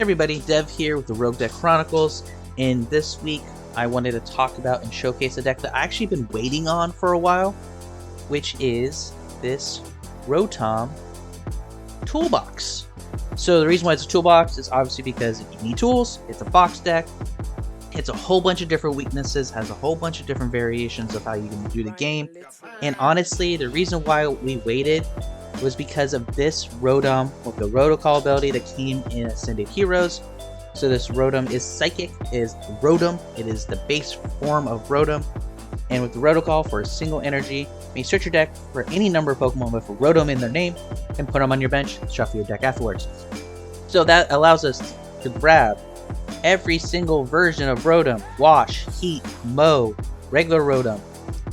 everybody, Dev here with the Rogue Deck Chronicles, and this week I wanted to talk about and showcase a deck that I've actually been waiting on for a while, which is this Rotom Toolbox. So the reason why it's a toolbox is obviously because you need tools, it's a box deck, it's a whole bunch of different weaknesses, has a whole bunch of different variations of how you can do the game, and honestly the reason why we waited was because of this Rotom with the Rotocall ability that came in Ascended Heroes. So this Rotom is Psychic, is Rotom, it is the base form of Rotom, and with the Rotocall for a single energy, you may search your deck for any number of Pokemon with a Rotom in their name and put them on your bench, shuffle your deck afterwards. So that allows us to grab every single version of Rotom, Wash, Heat, Mow, regular Rotom,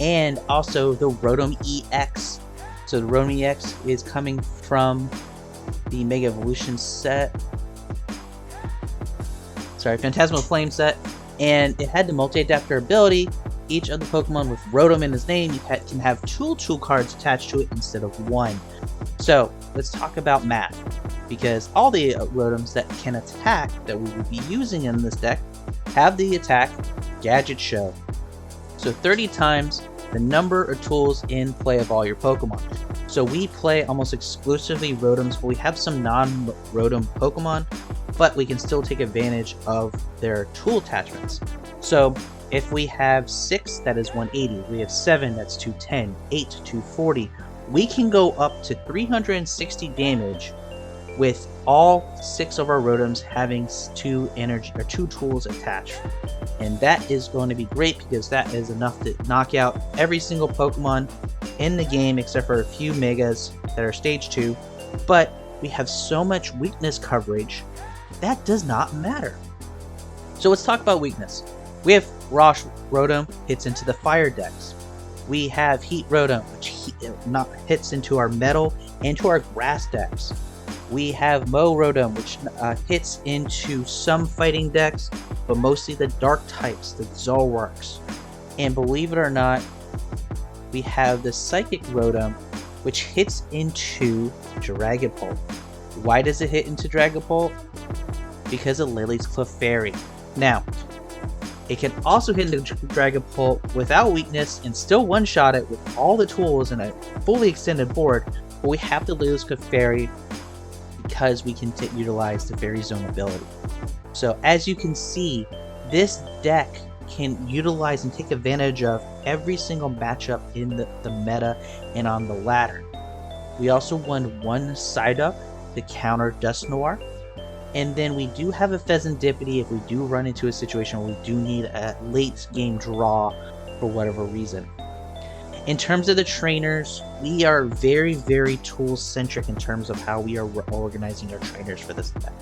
and also the Rotom EX. So the Rotom EX is coming from the Mega Evolution set. Sorry, Phantasmal Flame set. And it had the multi-adapter ability. Each of the Pokemon with Rotom in his name can have two tool cards attached to it instead of one. So let's talk about math. Because all the Rotoms that can attack that we will be using in this deck have the attack Gadget Show. So 30 times the number of tools in play of all your Pokemon. So we play almost exclusively Rotoms, but we have some non-Rotom Pokemon, but we can still take advantage of their tool attachments. So if we have 6, that is 180, we have 7, that's 210, 8, 240, we can go up to 360 damage with all 6 of our Rotoms having 2 tools attached. And that is going to be great because that is enough to knock out every single Pokemon in the game except for a few Megas that are stage 2. But we have so much weakness coverage that does not matter. So let's talk about weakness. We have Wash Rotom hits into the fire decks. We have Heat Rotom, which hits into our metal and to our grass decks. We have Mow Rotom, which hits into some fighting decks, but mostly the dark types, the Zolwarks. And believe it or not, we have the Psychic Rotom, which hits into Dragapult. Why does it hit into Dragapult? Because of Lillie's Clefairy. Now, it can also hit into Dragapult without weakness and still one-shot it with all the tools and a fully extended board, but we have to lose Clefairy because we can utilize the Fairy Zone ability. So as you can see, this deck can utilize and take advantage of every single matchup in the meta and on the ladder. We also won one Psyduck to counter Dusknoir, and then we do have a Fezandipiti if we do run into a situation where we do need a late game draw for whatever reason. In terms of the trainers, we are very, very tool-centric in terms of how we are organizing our trainers for this deck.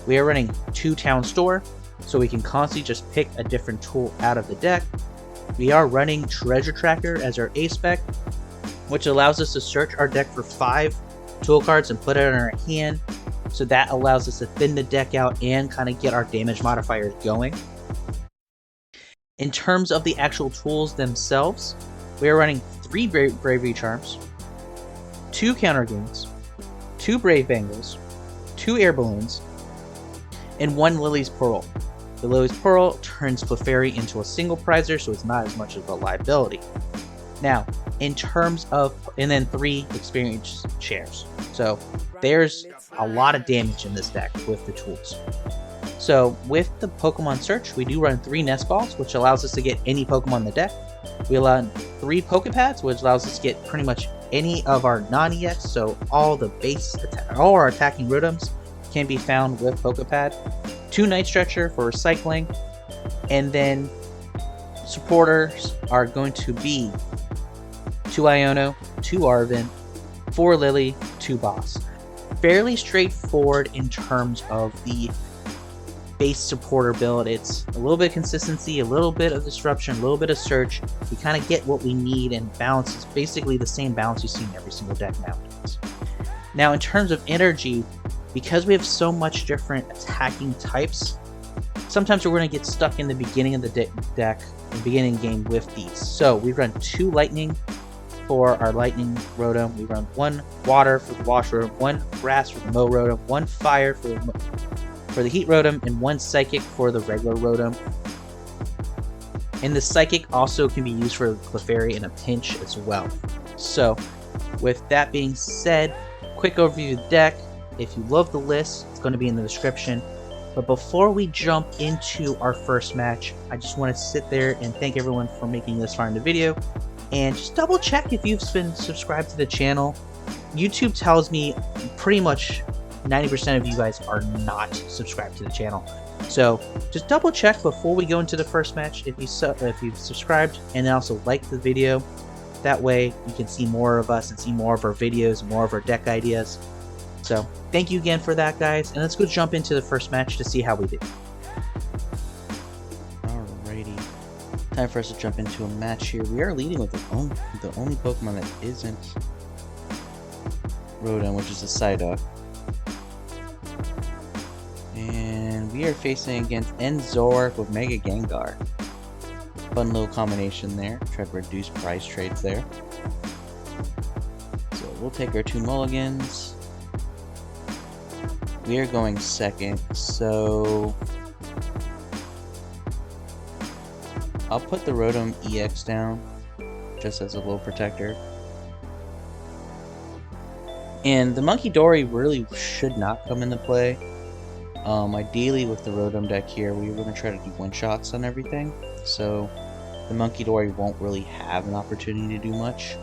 We are running 2 Town Store, so we can constantly just pick a different tool out of the deck. We are running Treasure Tracker as our A-Spec, which allows us to search our deck for 5 tool cards and put it in our hand. So that allows us to thin the deck out and kind of get our damage modifiers going. In terms of the actual tools themselves, we are running 3 Bravery Charms, 2 Counter Gains, 2 Brave Bangles, 2 Air Balloons, and 1 Lillie's Pearl. The Lillie's Pearl turns Clefairy into a single prizer, so it's not as much of a liability. Now, in terms of, and then 3 experience shares. So there's a lot of damage in this deck with the tools. So with the Pokemon search, we do run 3 Nest Balls, which allows us to get any Pokemon in the deck. We allow 3 Poké Pads, which allows us to get pretty much any of our non-EX, so all our attacking Rotoms can be found with Poké Pad. 2 Night Stretcher for recycling, and then supporters are going to be 2 Iono, 2 Arven, 4 Lillie, 2 Boss. Fairly straightforward in terms of the base supporter build. It's a little bit of consistency, a little bit of disruption, a little bit of search. We kind of get what we need, and balance is basically the same balance you see in every single deck nowadays. Now in terms of energy, because we have so much different attacking types, sometimes we're going to get stuck in the beginning of the deck, the beginning game with these. So we run 2 Lightning for our Lightning Rotom, we run 1 Water for the Wash Rotom, 1 Grass for the Mow Rotom, 1 Fire for the for the Heat Rotom and 1 Psychic for the regular Rotom. And the Psychic also can be used for Clefairy in a pinch as well. So, with that being said, quick overview of the deck. If you love the list, it's going to be in the description. But before we jump into our first match, I just want to sit there and thank everyone for making this far in the video. And just double check if you've been subscribed to the channel. YouTube tells me pretty much 90% of you guys are not subscribed to the channel. So just double check before we go into the first match if you've subscribed, and then also like the video. That way you can see more of us and see more of our videos, more of our deck ideas. So thank you again for that, guys, and let's go jump into the first match to see how we do. Alrighty, time for us to jump into a match here. We are leading with the only Pokemon that isn't Rotom, which is a Psyduck. And we are facing against Zoroark with Mega Gengar. Fun little combination there. Try to reduce price trades there. So we'll take our 2 mulligans. We are going second, so I'll put the Rotom EX down just as a little protector. And the Munkidori really should not come into play. Ideally with the Rotom deck here, we were going to try to do one-shots on everything, so the Munkidori won't really have an opportunity to do much.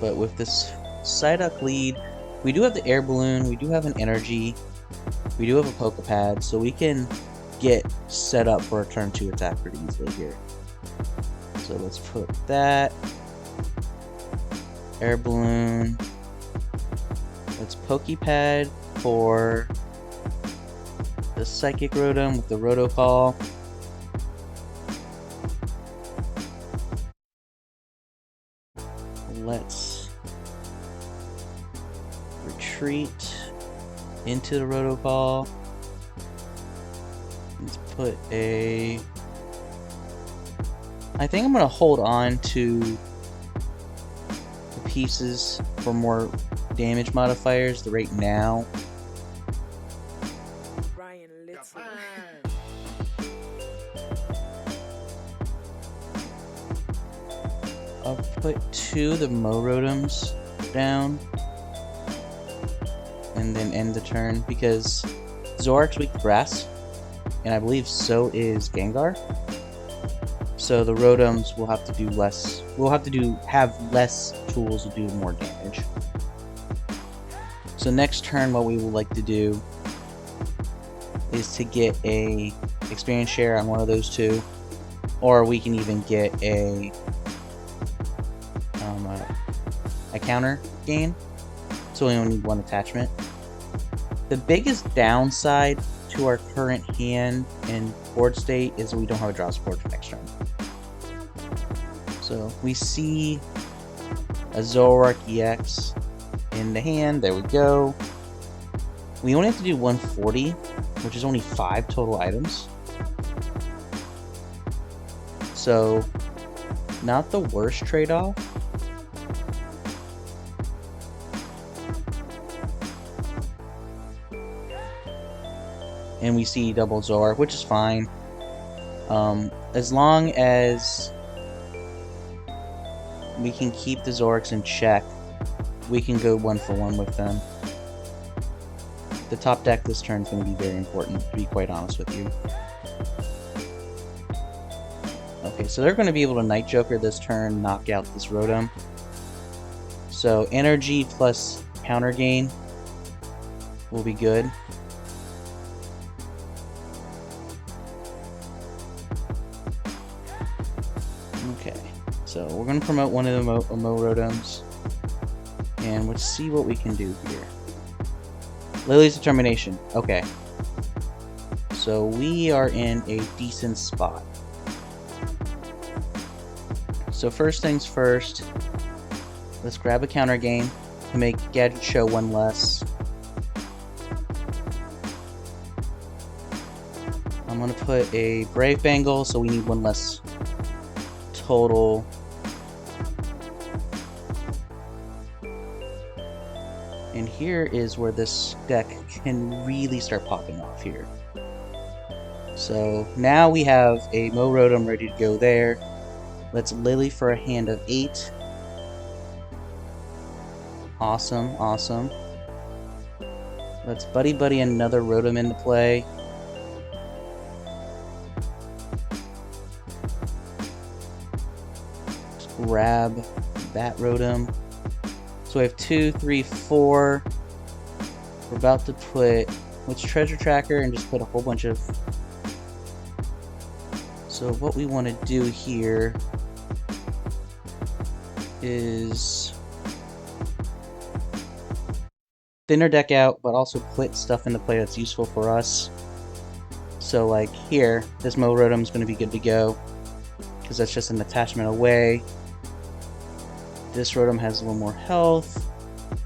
But with this Psyduck lead, we do have the Air Balloon, we do have an Energy, we do have a Poké Pad, so we can get set up for a turn 2 attack pretty easily here. So let's put that. Air Balloon. Let's Poké Pad for the Psychic Rotom with the Roto PAL. Let's retreat into the Roto PAL. Let's put a... I think I'm going to hold on to the pieces for more damage modifiers right now. I'll put 2 of the Mow Rotoms down and then end the turn, because Zoroark's weak to grass, and I believe so is Gengar. So the Rotoms will have to do less. We'll have to have less tools to do more damage. So next turn, what we would like to do is to get a experience share on one of those 2, or we can even get a counter gain. So we only need 1 attachment. The biggest downside to our current hand and board state is we don't have a draw support for next turn. So we see a Zoroark EX in the hand. There we go. We only have to do 140, which is only 5 total items. So not the worst trade-off. And we see double Zoroark, which is fine. As long as we can keep the Zoroarks in check, we can go 1-for-1 with them. The top deck this turn is going to be very important, to be quite honest with you. Okay, so they're going to be able to Night Joker this turn, knock out this Rotom. So Energy plus Counter Gain will be good. Okay, so we're going to promote one of the Mow Rotoms, and let's see what we can do here. Lillie's Determination. Okay, so we are in a decent spot. So first things first, let's grab a Counter Gain to make Gadget Show 1 less. I'm going to put a Brave Bangle, so we need 1 less total. And here is where this deck can really start popping off here. So now we have a Mow Rotom ready to go there. Let's Lillie for a hand of 8. Awesome, awesome. Let's Buddy-Buddy another Rotom into play. Just grab that Rotom. So we have 2, 3, 4. We're about to put, let's Treasure Tracker and just put a whole bunch of... So what we want to do here is thinner deck out, but also put stuff into play that's useful for us. So like here, this Mow Rotom is going to be good to go, because that's just an attachment away. This Rotom has a little more health.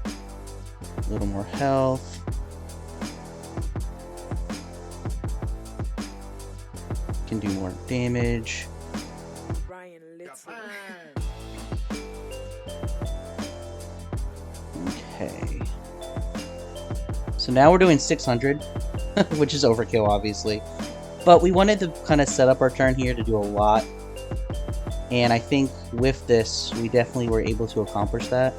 A little more health. Can do more damage. Okay. So now we're doing 600, which is overkill, obviously. But we wanted to kind of set up our turn here to do a lot. And I think with this, we definitely were able to accomplish that.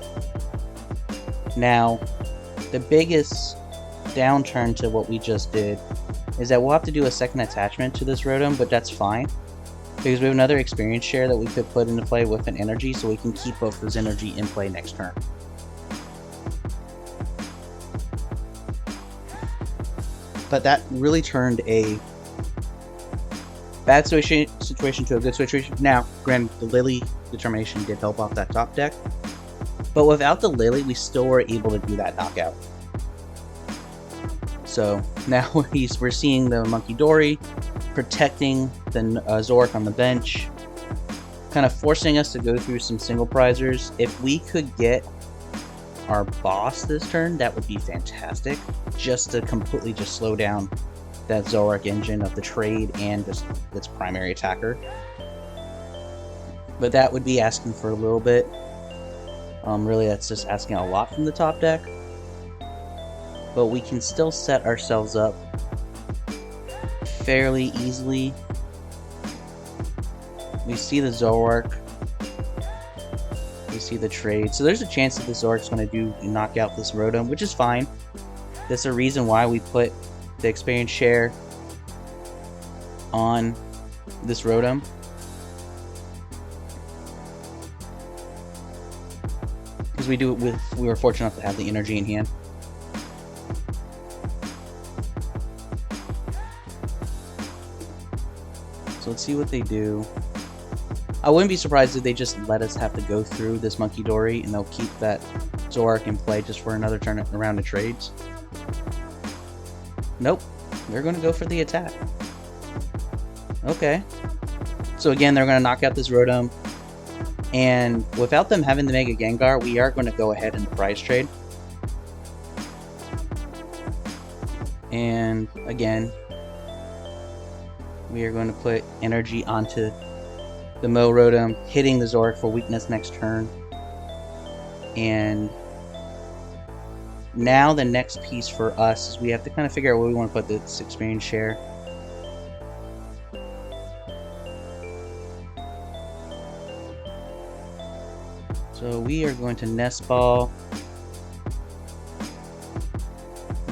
Now, the biggest downturn to what we just did is that we'll have to do a second attachment to this Rotom, but that's fine. Because we have another experience share that we could put into play with an energy, so we can keep both those energy in play next turn. But that really turned a bad situation to a good situation. Now, granted, the Lillie determination did help off that top deck, but without the Lillie, we still were able to do that knockout. So now we're seeing the Monkey Dory protecting the Zoroark on the bench, kind of forcing us to go through some single prizers. If we could get our boss this turn, that would be fantastic, just to completely just slow down that Zoroark engine of the trade and just its primary attacker. But that would be asking for a little bit. Really, that's just asking a lot from the top deck. But we can still set ourselves up fairly easily. We see the Zoroark. We see the trade. So there's a chance that the Zoroark's going to knock out this Rotom, which is fine. That's a reason why we put the experience share on this Rotom. Because we were fortunate enough to have the energy in hand. So let's see what they do. I wouldn't be surprised if they just let us have to go through this Monkey Dory and they'll keep that Zoroark in play just for another turn around of trades. Nope, they're going to go for the attack. Okay. So again, they're going to knock out this Rotom. And without them having the Mega Gengar, we are going to go ahead in the prize trade. And again, we are going to put energy onto the Mow Rotom, hitting the Zoroark for weakness next turn. And now the next piece for us is we have to kind of figure out where we want to put this experience share. So we are going to Nest Ball.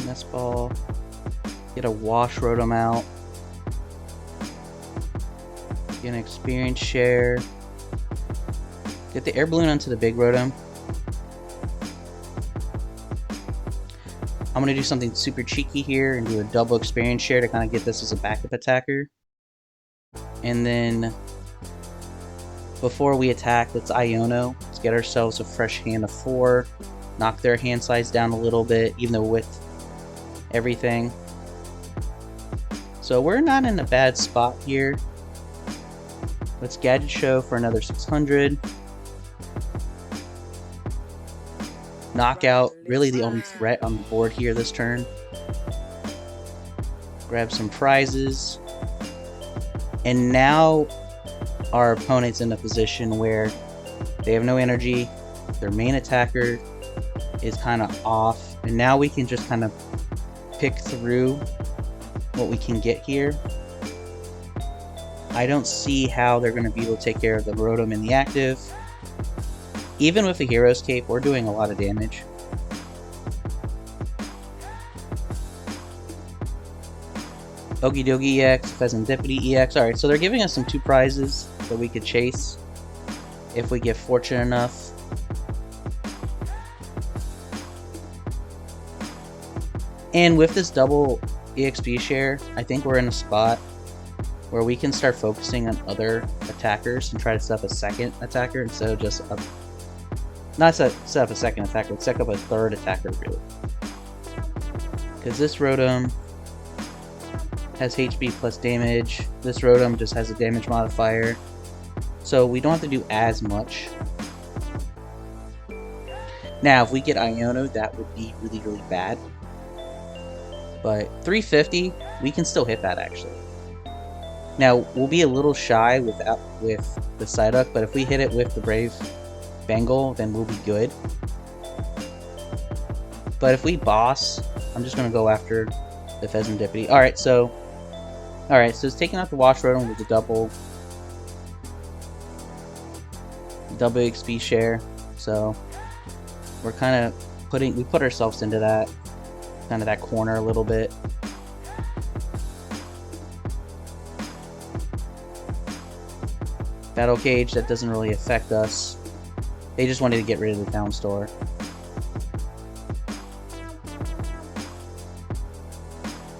Nest Ball. Get a Wash Rotom out. Get an experience share. Get the Air Balloon onto the big Rotom. I'm going to do something super cheeky here and do a double experience share to kind of get this as a backup attacker. And then before we attack, let's Iono. Let's get ourselves a fresh hand of 4. Knock their hand size down a little bit, even though with everything. So we're not in a bad spot here. Let's Gadget Show for another 600. Knockout, really the only threat on the board here this turn. Grab some prizes. And now our opponent's in a position where they have no energy. Their main attacker is kind of off. And now we can just kind of pick through what we can get here. I don't see how they're going to be able to take care of the Rotom in the active. Even with the Hero's Cape, we're doing a lot of damage. Okie dokie EX, Fezandipiti EX. Alright, so they're giving us some 2 prizes that we could chase if we get fortunate enough. And with this double EXP share, I think we're in a spot where we can start focusing on other attackers and try to set up a second attacker instead of just not set up a second attacker, but set up a third attacker, really. Because this Rotom has HP plus damage. This Rotom just has a damage modifier. So we don't have to do as much. Now, if we get Iono, that would be really, really bad. But 350, we can still hit that, actually. Now, we'll be a little shy with the Psyduck, but if we hit it with the Brave Bangle, then we'll be good. But if we boss, I'm just going to go after the Fezandipiti. Alright, so it's taking out the Wash Rotom with the double XP share. So we're kind of we put ourselves into that kind of that corner a little bit. Battle Cage, that doesn't really affect us. They just wanted to get rid of the Town Store.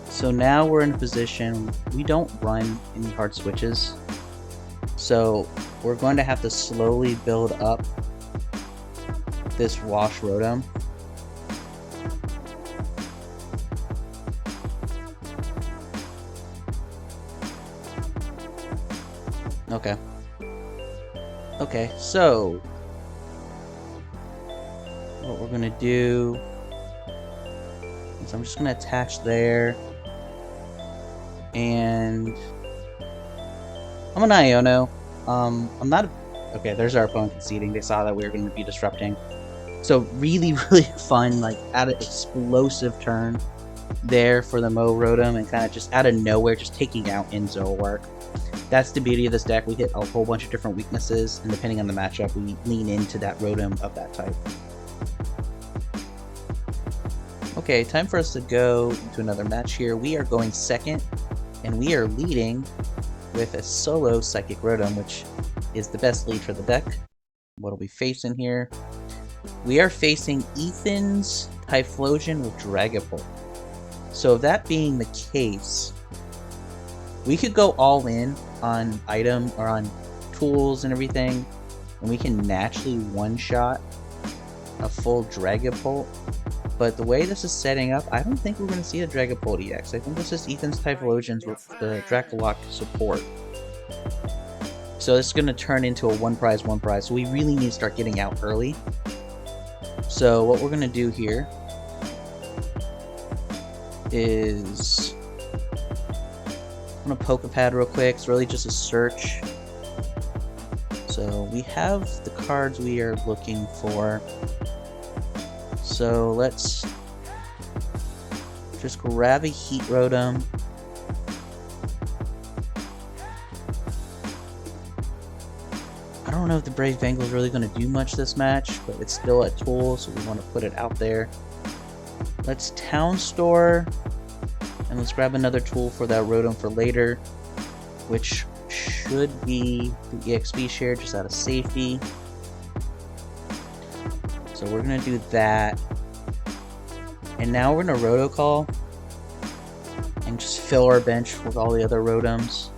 So now we're in a position, we don't run any hard switches. So we're going to have to slowly build up this Wash Rotom. Okay, so what we're gonna do is I'm just gonna attach there, and I'm an Iono. I'm not. Okay, there's our opponent conceding. They saw that we were going to be disrupting. So really, really fun, like out of explosive turn there for the Mow Rotom, and kind of just out of nowhere, just taking out Enzo work. That's the beauty of this deck. We hit a whole bunch of different weaknesses, and depending on the matchup, we lean into that Rotom of that type. Okay, time for us to go into another match here. We are going second, and we are leading with a solo Psychic Rotom, which is the best lead for the deck. What are we facing here? We are facing Ethan's Typhlosion with Dragapult. So that being the case, we could go all in on item or on tools and everything, and we can naturally one-shot a full Dragapult. But the way this is setting up, I don't think we're going to see a Dragapult EX. I think this is Ethan's Typhlosions with the Dracolock support. So this is going to turn into a one prize. So we really need to start getting out early. So what we're going to do here is I'm going to Poké Pad real quick. It's really just a search. So we have the cards we are looking for. So let's just grab a Heat Rotom. I don't know if the Brave Bangle is really going to do much this match, but it's still a tool, so we want to put it out there. Let's Town Store, and let's grab another tool for that Rotom for later, which should be the EXP share just out of safety. So we're going to do that. And now we're going to Roto Call and just fill our bench with all the other Rotoms.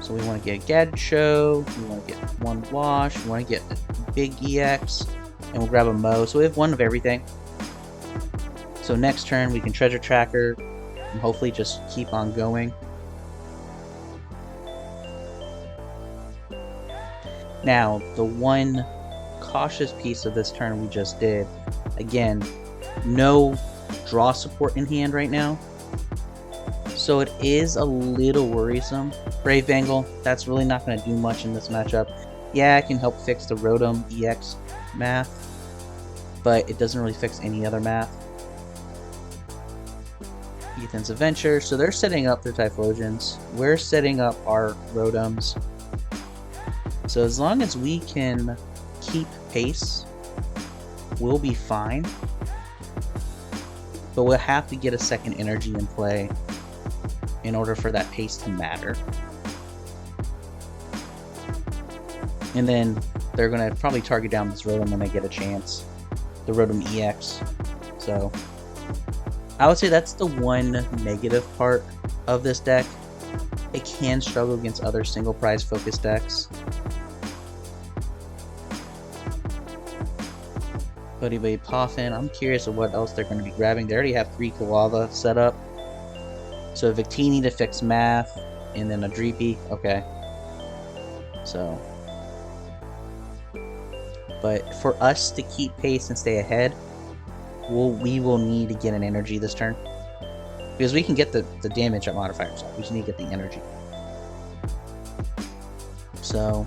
So we want to get Gadshow, we want to get one Wash, we want to get a big EX, and we'll grab a Mow. So we have one of everything. So next turn we can Treasure Tracker and hopefully just keep on going. Now, the one cautious piece of this turn we just did, again, no draw support in hand right now, so it is a little worrisome. Brave Bangle, that's really not going to do much in this matchup. Yeah, it can help fix the Rotom EX math, but it doesn't really fix any other math. Ethan's Adventure. So they're setting up their Typhlosions. We're setting up our Rotoms. So as long as we can keep pace, we'll be fine. But we'll have to get a second energy in play in order for that pace to matter. And then they're going to probably target down this Rotom when they get a chance. The Rotom EX. So I would say that's the one negative part of this deck. It can struggle against other single prize focused decks. Buddy-Buddy Poffin. I'm curious of what else they're going to be grabbing. They already have 3 Koala set up. So Victini to fix math, and then a Dreepy. Okay. So. But for us to keep pace and stay ahead, we will need to get an energy this turn. Because we can get the damage at modifiers up. We just need to get the energy. So.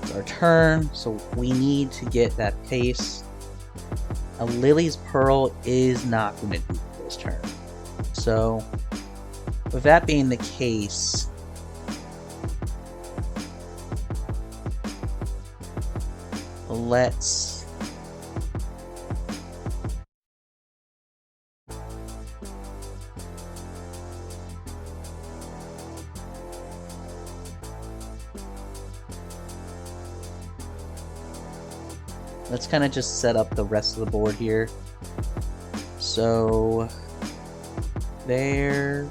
It's our turn. So we need to get that pace. A Lillie's Pearl is not going to do this turn. So, with that being the case, let's kind of just set up the rest of the board here. So there.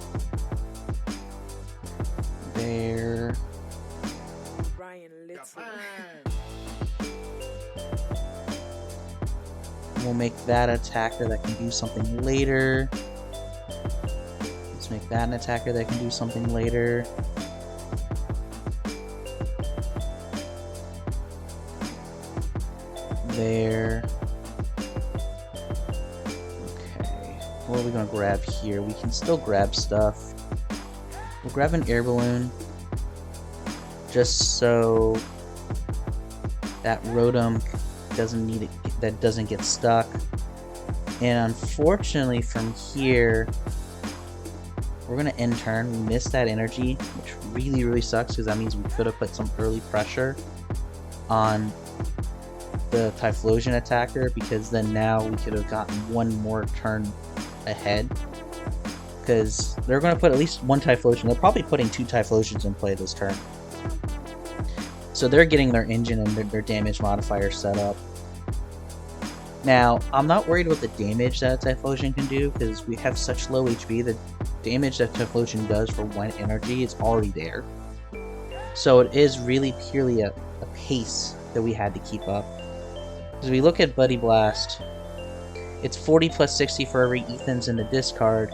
We'll make that attacker that can do something later. Let's make that an attacker that can do something later. There. What are we going to grab here? We can still grab stuff. We'll grab an Air Balloon. Just so that Rotom doesn't need it, that doesn't get stuck. And unfortunately from here, we're going to end turn. We missed that energy, which really sucks because that means we could have put some early pressure on the Typhlosion attacker, because then now we could have gotten one more turn ahead, because they're going to put at least one Typhlosion. They're probably putting 2 Typhlosions in play this turn, so they're getting their engine and their damage modifier set up. Now I'm not worried about the damage that a Typhlosion can do, because we have such low HP. The damage that Typhlosion does for 1 energy is already there, so it is really purely a pace that we had to keep up. As we look at Buddy Blast, it's 40 plus 60 for every Ethans in the discard.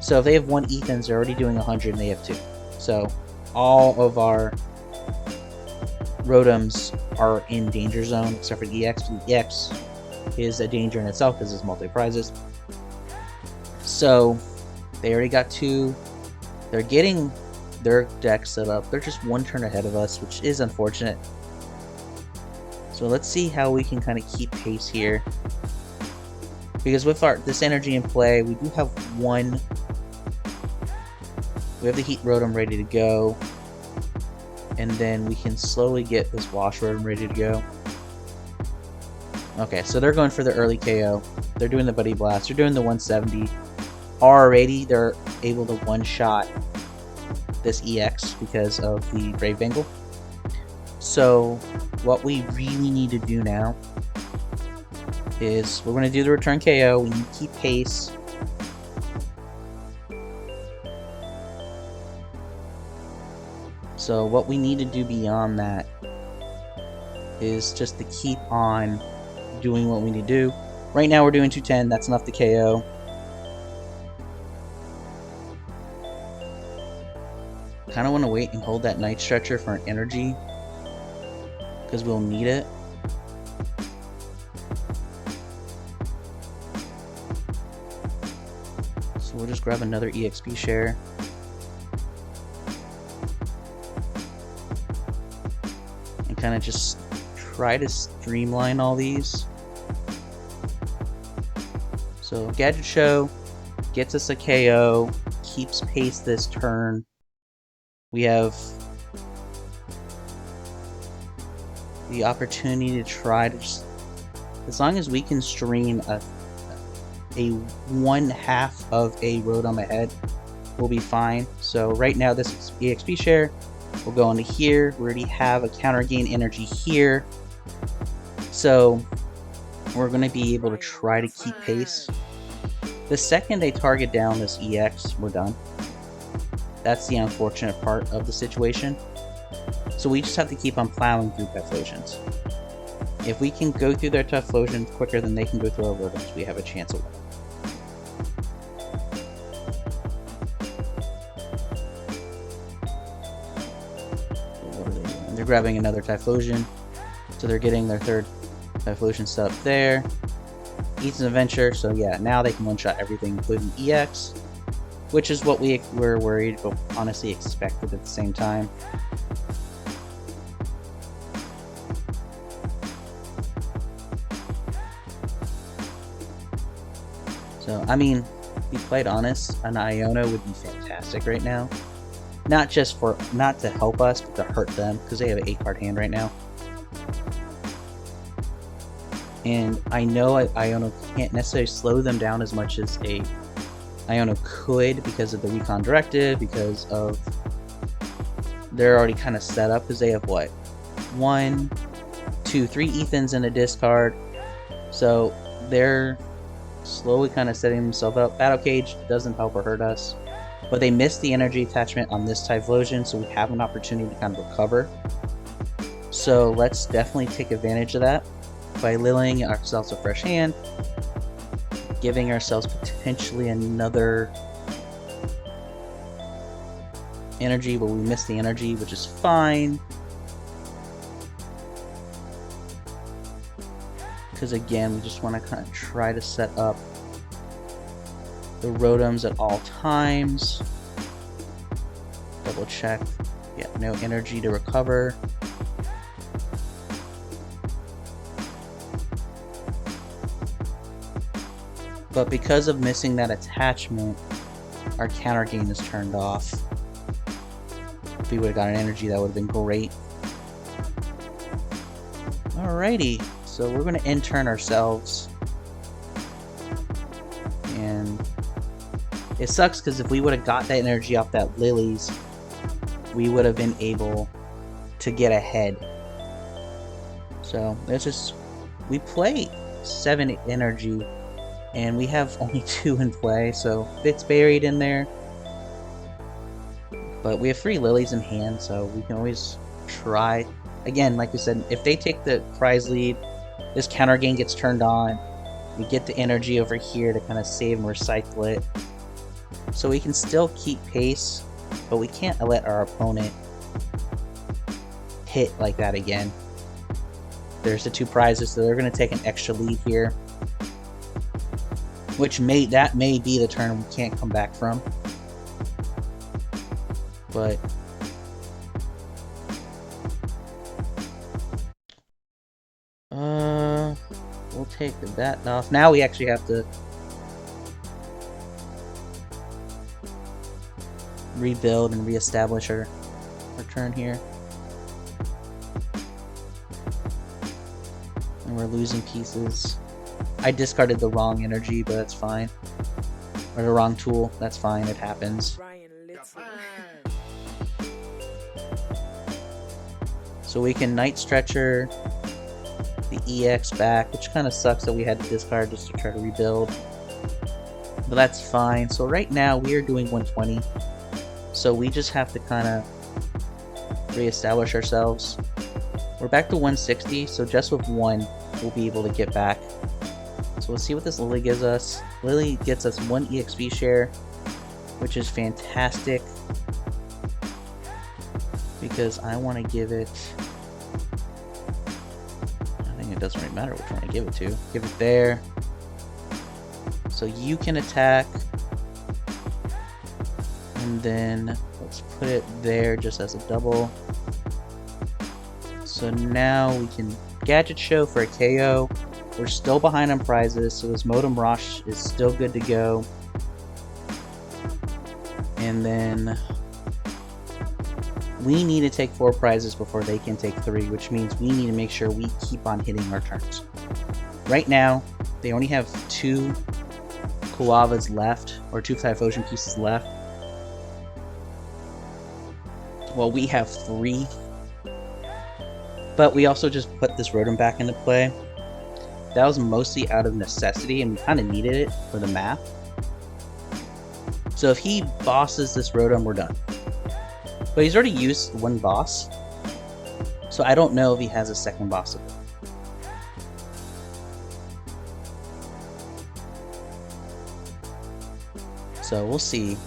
So if they have 1 Ethans, they're already doing 100 and they have 2. So all of our Rotoms are in danger zone except for the EX. The EX is a danger in itself because it's multi-prizes. So they already got 2. They're getting their deck set up. They're just 1 turn ahead of us, which is unfortunate. So let's see how we can kind of keep pace here. Because with this energy in play, we do have 1. We have the Heat Rotom ready to go. And then we can slowly get this Wash Rotom ready to go. Okay, so they're going for the early KO. They're doing the Buddy Blast. They're doing the 170. Already, they're able to one-shot this EX because of the Brave Bangle. So what we really need to do now is we're going to do the return KO. We need to keep pace. So what we need to do beyond that is just to keep on doing what we need to do. Right now we're doing 210. That's enough to KO. Kind of want to wait and hold that Night Stretcher for an energy, because we'll need it. So we'll just grab another EXP share. And kind of just try to streamline all these. So Gadget Show, gets us a KO, keeps pace this turn. We have the opportunity to try to just, as long as we can stream a 1/2 of a Rotom ahead, we'll be fine. So right now this EXP share will go into here. We already have a Counter Gain energy here, so we're going to be able to try to keep pace. The second they target down this EX, we're done. That's the unfortunate part of the situation. So we just have to keep on plowing through Typhlosions. If we can go through their Typhlosions quicker than they can go through our Rotoms, we have a chance of winning. What are they doing? They're grabbing another Typhlosion, so they're getting their third Typhlosion stuff there. Eats an Adventure, so yeah, now they can one-shot everything, including EX, which is what we were worried, but honestly expected at the same time. So, I mean, to be quite honest, an Iono would be fantastic right now. Not to help us, but to hurt them, because they have an 8-card hand right now. And I know Iono can't necessarily slow them down as much as a Iono could because of the Recon Directive, because of they're already kind of set up, because they have what? 1, 2, 3 Ethans in a discard. So they're slowly kind of setting themselves up. Battle Cage doesn't help or hurt us, but they missed the energy attachment on this Typhlosion, so we have an opportunity to kind of recover. So let's definitely take advantage of that by Lillying ourselves a fresh hand, giving ourselves potentially another energy, but we missed the energy, which is fine. Because again, we just want to kind of try to set up the Rotoms at all times. Double check. Yeah, no energy to recover. But because of missing that attachment, our Counter Gain is turned off. If we would have got an energy, that would have been great. Alrighty, so we're going to in-turn ourselves. And it sucks because if we would have got that energy off that Lillie's, we would have been able to get ahead. So there's just, we play 7 energy. And we have only 2 in play, so it's buried in there. But we have 3 Lillies in hand, so we can always try. Again, like we said, if they take the prize lead, this Counter Gain gets turned on. We get the energy over here to kind of save and recycle it. So we can still keep pace, but we can't let our opponent hit like that again. There's the 2 prizes, so they're going to take an extra lead here. Which may be the turn we can't come back from. But we'll take that off. Now we actually have to rebuild and reestablish our turn here. And we're losing pieces. I discarded the wrong energy, but that's fine. Or the wrong tool, that's fine, it happens. So we can Night Stretcher the EX back, which kind of sucks that we had to discard just to try to rebuild. But that's fine. So right now we are doing 120. So we just have to kind of reestablish ourselves. We're back to 160, so just with 1 we'll be able to get back. So we'll see what this Lillie gives us. Lillie gets us 1 EXP share, which is fantastic. Because I want to give it... I think it doesn't really matter which one I give it to. Give it there. So you can attack. And then let's put it there just as a double. So now we can Gadget Show for a KO. We're still behind on prizes, so this Modem Rush is still good to go. And then we need to take 4 prizes before they can take 3, which means we need to make sure we keep on hitting our turns. Right now, they only have 2 Kuavas left, or 2 Typhlosion pieces left. Well, we have 3. But we also just put this Rotom back into play. That was mostly out of necessity, and we kind of needed it for the map. So if he bosses this Rotom, we're done. But he's already used 1 boss, so I don't know if he has a second boss of it. So we'll see.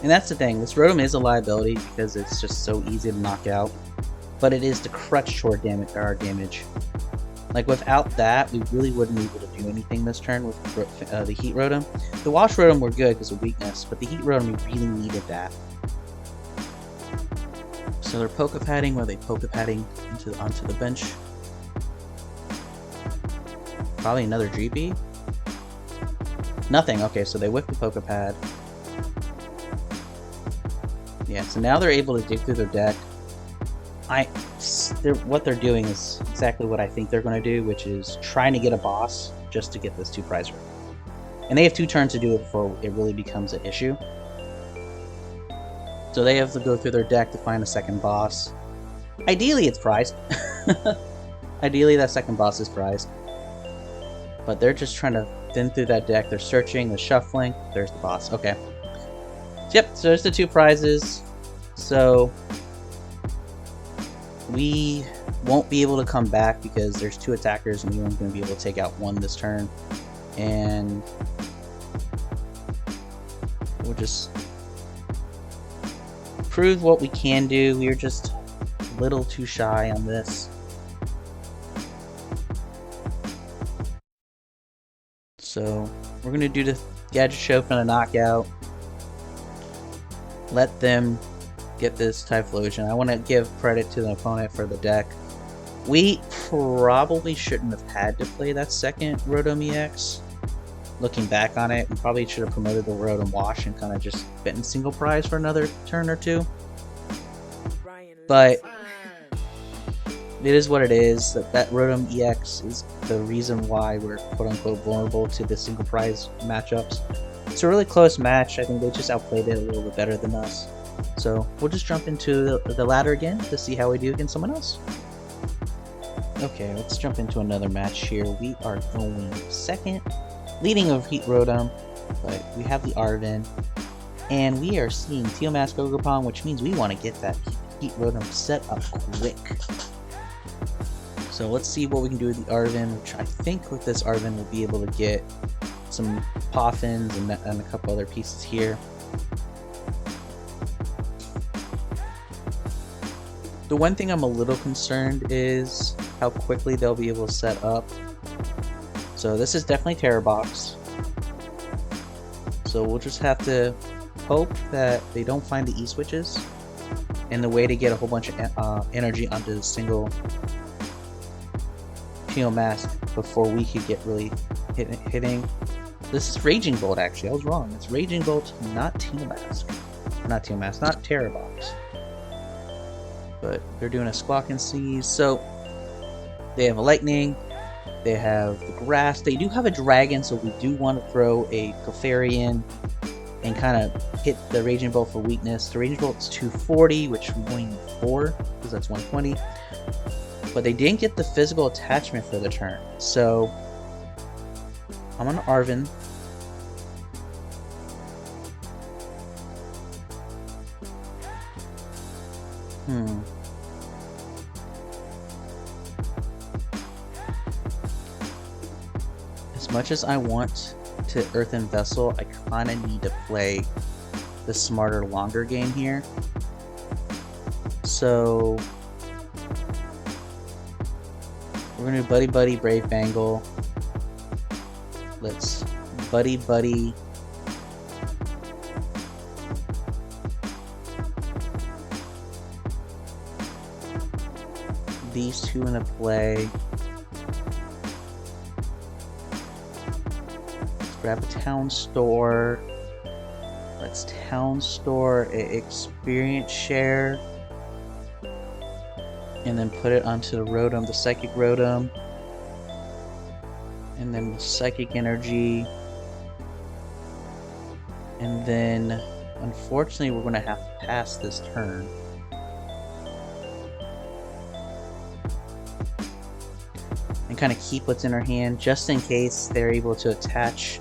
And that's the thing, this Rotom is a liability because it's just so easy to knock out. But it is the crutch short damage, damage. Like without that, we really wouldn't be able to do anything this turn with the Heat Rotom. The Wash Rotom were good because of weakness, but the Heat Rotom, we really needed that. So they're Poké Padding, where they Poké Padding onto the bench. Probably another GP. Nothing. Okay, so they whipped the Poké Pad. Yeah, so now they're able to dig through their deck. What they're doing is exactly what I think they're going to do, which is trying to get a boss just to get this 2 prize ring. And they have 2 turns to do it before it really becomes an issue. So they have to go through their deck to find a second boss. Ideally, it's prized. Ideally, that second boss is prized. But they're just trying to thin through that deck. They're searching, they're shuffling. There's the boss. Okay. Yep, so there's the 2 prizes. So we won't be able to come back because there's 2 attackers and we aren't going to be able to take out 1 this turn. And we'll just prove what we can do. We're just a little too shy on this. So we're going to do the Gadget Show for the knockout. Let them get this Typhlosion. I want to give credit to the opponent for the deck. We probably shouldn't have had to play that second Rotom EX. Looking back on it, we probably should have promoted the Rotom Wash and kind of just bitten single prize for another turn or 2. But it is what it is. That Rotom EX is the reason why we're quote-unquote vulnerable to the single prize matchups. It's a really close match. I think they just outplayed it a little bit better than us. So we'll just jump into the ladder again to see how we do against someone else. Okay, let's jump into another match here. We are going second, leading over Heat Rotom, but we have the Arven, and we are seeing Teal Mask Ogerpon, which means we want to get that Heat Rotom set up quick. So let's see what we can do with the Arven, which I think with this Arven we'll be able to get some Poffins and a couple other pieces here. The one thing I'm a little concerned is how quickly they'll be able to set up. So this is definitely Terror Box. So we'll just have to hope that they don't find the E-switches and the way to get a whole bunch of energy onto the single Teal Mask before we could get really hitting. This is Raging Bolt, actually. I was wrong. It's Raging Bolt, not Teal Mask. Not Teal Mask, not Terror Box. But they're doing a Squawk and Sneeze. So they have a Lightning. They have the Grass. They do have a Dragon, so we do want to throw a Clefairy in and kind of hit the Raging Bolt for weakness. The Raging Bolt is 240, which we only need 4, because that's 120. But they didn't get the physical attachment for the turn. So I'm on Arven. As much as I want to Earthen Vessel, I kind of need to play the smarter, longer game here. So we're going to do Buddy-Buddy Brave Bangle. Let's Buddy-Buddy these 2 into play. Let's grab a Town Store. Let's Town Store experience share. And then put it onto the Rotom, the Psychic Rotom. And then the Psychic Energy. And then, unfortunately, we're going to have to pass this turn. And kind of keep what's in our hand, just in case they're able to attach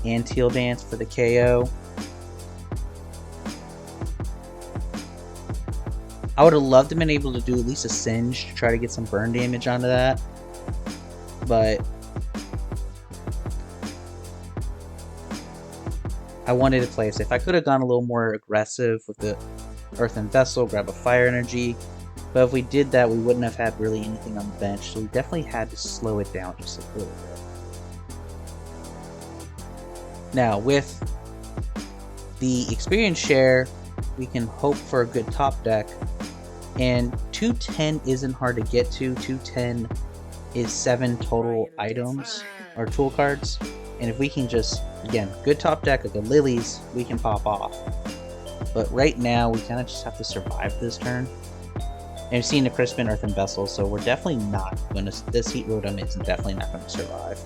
Anteal Dance for the KO. I would have loved to have been able to do at least a Singe to try to get some burn damage onto that. But I wanted to play safe. I could have gone a little more aggressive with the Earthen Vessel, grab a Fire Energy. But if we did that, we wouldn't have had really anything on the bench. So we definitely had to slow it down just a little bit. Now, with the experience share, we can hope for a good top deck. And 210 isn't hard to get to. 210 is 7 total items, or tool cards. And if we can just, again, good top deck like the Lillies, we can pop off. But right now, we kind of just have to survive this turn. And we've seen the Crispin Earthen Vessel, so we're definitely not going to, this Heat Rotom is definitely not going to survive.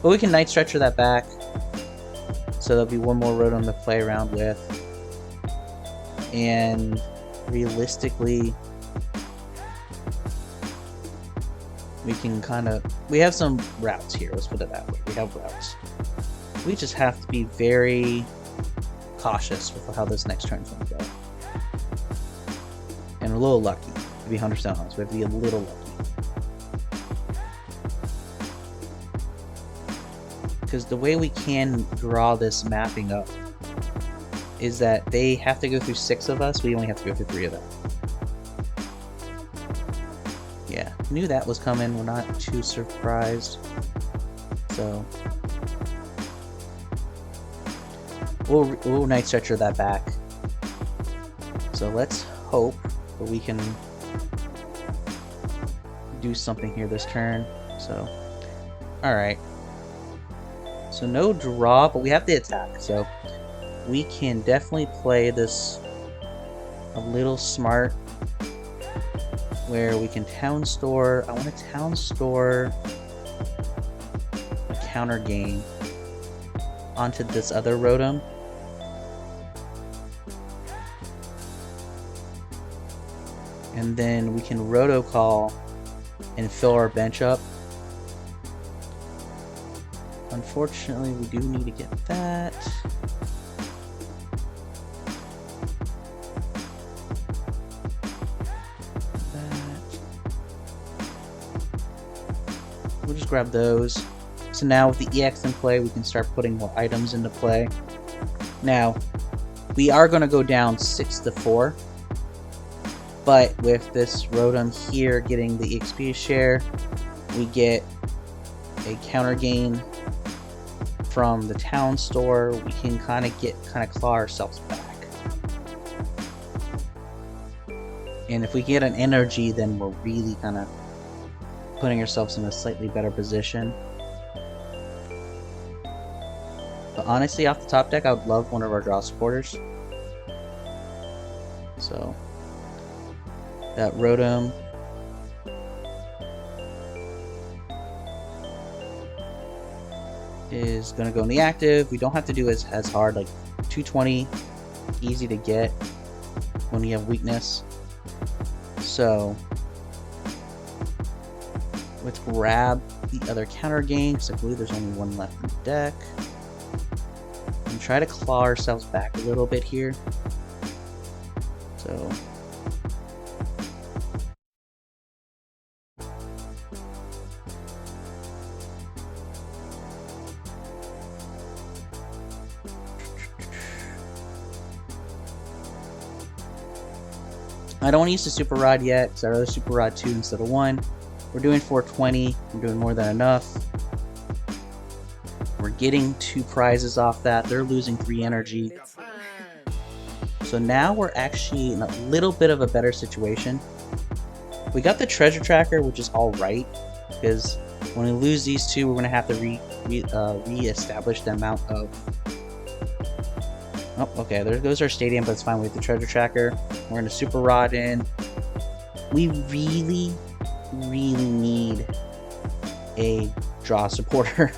But we can Night Stretcher that back. So there'll be one more Rotom to play around with. And realistically, we can kind of, we have some routes here, let's put it that way. We have routes. We just have to be very cautious with how this next turn's going to go. And a little lucky, to be 100% honest. We have to be a little lucky. Because the way we can draw this mapping up is that they have to go through 6 of us, we only have to go through 3 of them. Yeah, knew that was coming, we're not too surprised. So we'll Night Stretcher that back. So let's hope that we can do something here this turn. So, alright. So no draw, but we have the attack, so we can definitely play this a little smart, where we can Town Store. I want to Town Store a Counter Gain onto this other Rotom. And then we can Roto Call and fill our bench up. Unfortunately, we do need to get that. We'll just grab those. So now with the EX in play, we can start putting more items into play. Now, we are going to go down 6-4. But with this Rotom here getting the XP share, we get a Counter Gain from the Town Store. We can kind of claw ourselves back. And if we get an energy, then we're really kind of putting ourselves in a slightly better position. But honestly, off the top deck, I would love one of our draw supporters. So that Rotom is going to go in the active. We don't have to do as hard, like 220, easy to get when you have weakness. So let's grab the other Counter Gain, because I believe there's only one left in the deck. And try to claw ourselves back a little bit here. So I don't want to use the Super Rod yet, because I'd rather Super Rod 2 instead of 1. We're doing 420. We're doing more than enough. We're getting 2 prizes off that. They're losing 3 energy. So now we're actually in a little bit of a better situation. We got the treasure tracker, which is alright, because when we lose these 2, we're going to have to re-establish the amount of Oh, okay, there goes our stadium, but it's fine. We have the treasure tracker. We're gonna Super Rod in. We really need a draw supporter.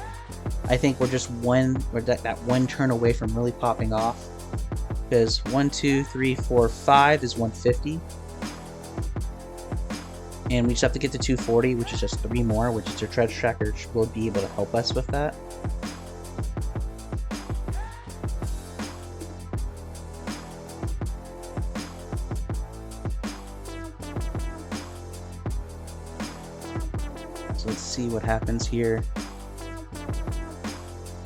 I think we're that one turn away from really popping off. Because 1, 2, 3, 4, 5 is 150. And we just have to get to 240, which is just 3 more, which is our treasure tracker will be able to help us with that. So let's see what happens here.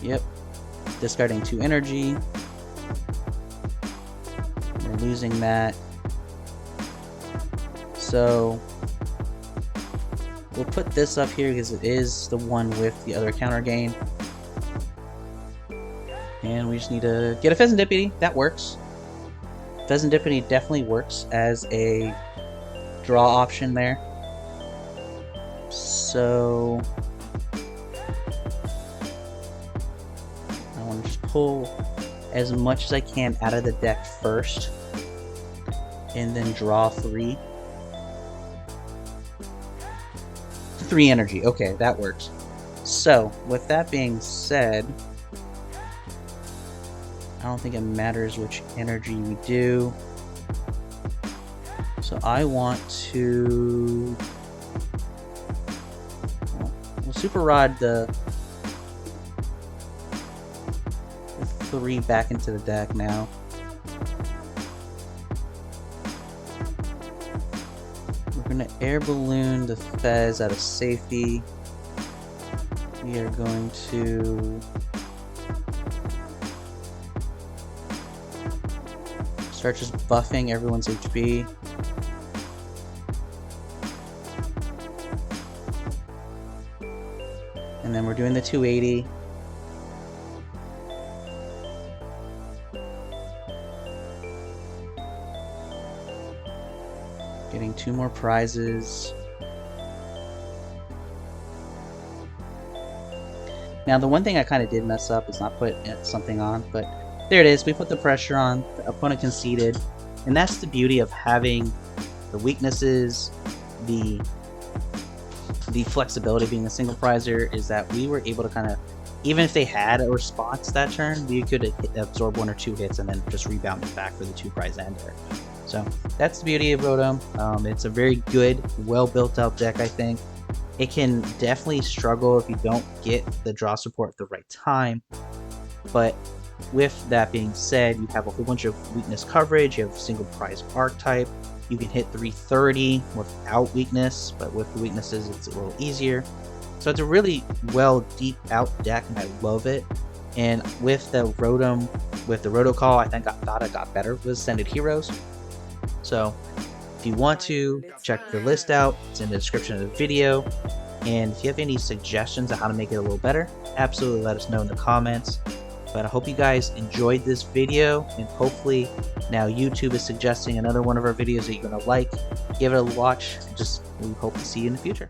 Yep, discarding 2 energy. We're losing that. So we'll put this up here because it is the one with the other counter gain. And we just need to get a Fezandipiti. That works. Fezandipiti definitely works as a draw option there. So I want to just pull as much as I can out of the deck first and then draw 3 energy. Okay, that works. So with that being said, I don't think it matters which energy we do. So I want to we'll Super Rod the 3 back into the deck now. We're going to Air Balloon the Fez out of safety. We are going to start just buffing everyone's HP. And then we're doing the 280. Getting 2 more prizes. Now the one thing I kind of did mess up is not put something on, but there it is. We put the pressure on. The opponent conceded, and that's the beauty of having the weaknesses, the flexibility being a single prizer, is that we were able to kind of, even if they had a response that turn, we could absorb 1 or 2 hits and then just rebound it back for the 2 prize ender. So that's the beauty of Rotom. It's a very good, well built out deck, I think. It can definitely struggle if you don't get the draw support at the right time. But with that being said, you have a whole bunch of weakness coverage, you have single prize archetype, you can hit 330 without weakness, but with the weaknesses it's a little easier. So it's a really well deep out deck and I love it. And with the Rotom, with the Roto Call, I thought I got better with Ascended Heroes. So if you want to, check the list out, it's in the description of the video. And if you have any suggestions on how to make it a little better, absolutely let us know in the comments. But I hope you guys enjoyed this video, and hopefully now YouTube is suggesting another one of our videos that you're going to like. Give it a watch, we hope to see you in the future.